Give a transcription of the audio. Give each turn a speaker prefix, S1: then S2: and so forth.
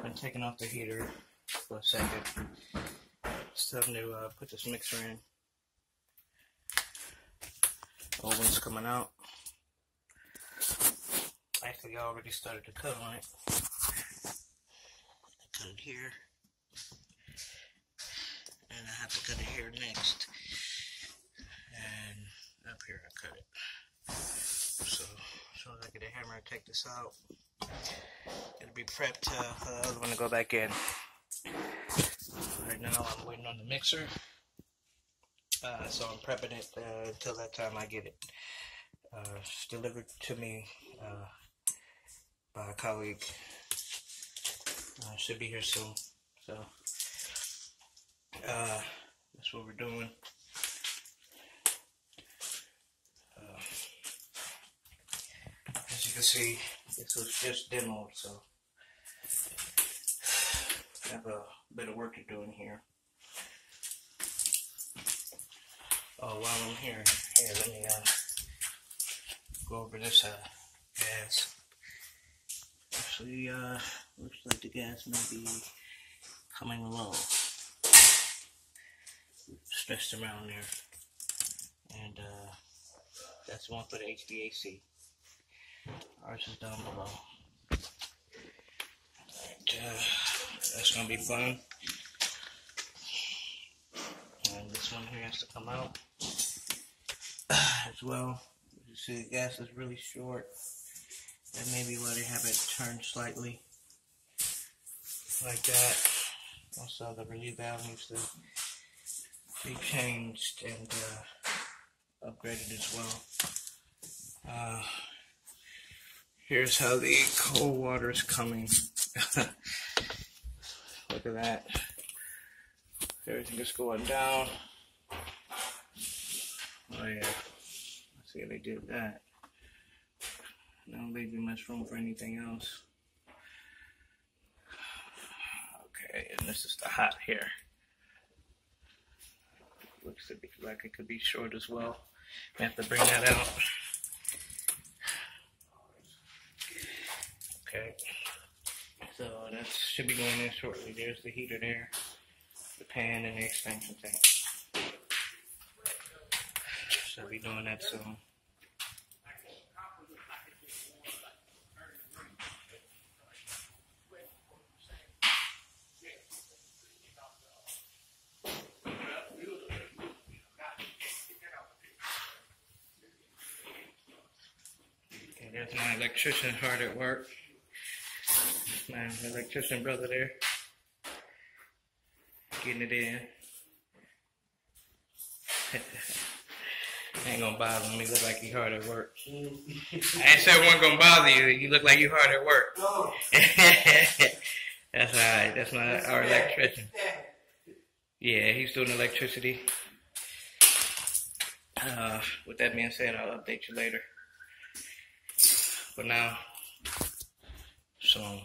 S1: Been taking off the heater for a second. It's time to put this mixer in. Oven's coming out. Actually, I already started to cut on it. I cut it here. And I have to cut it here next. And up here I cut it. So as soon as I get a hammer and take this out, it'll be prepped for the other one to go back in. Right now I'm waiting on the mixer. So I'm prepping it until that time I get it. It's delivered to me by a colleague. Should be here soon. So that's what we're doing. As you can see, this was just demoed, so I have a bit of work to do in here. Oh, while I'm here, let me go over this gas. Actually, looks like the gas may be coming low. Stretched around there, and that's the one for the HVAC. Ours is down below. Alright, that's gonna be fun. And this one here has to come out as well. You see the gas is really short. That may be why they have it turned slightly like that. Also, the relief valve needs to be changed and upgraded as well. Here's how the cold water is coming. Look at that. Everything is going down. Oh yeah. Let's see how they did that. Don't leave much room for anything else. Okay, and this is the hot here. Looks to be like it could be short as well. I have to bring that out. Okay, so that should be going in shortly. There's the heater there, the pan, and the expansion tank. So I'll be doing that soon. Okay, there's my electrician hard at work. My electrician brother there, getting it in. Ain't gonna bother me. Look like you hard at work. I said it wasn't gonna bother you. You look like you hard at work. Oh. That's alright. That's our electrician. Yeah, he's doing electricity. With that being said, I'll update you later. For now, so.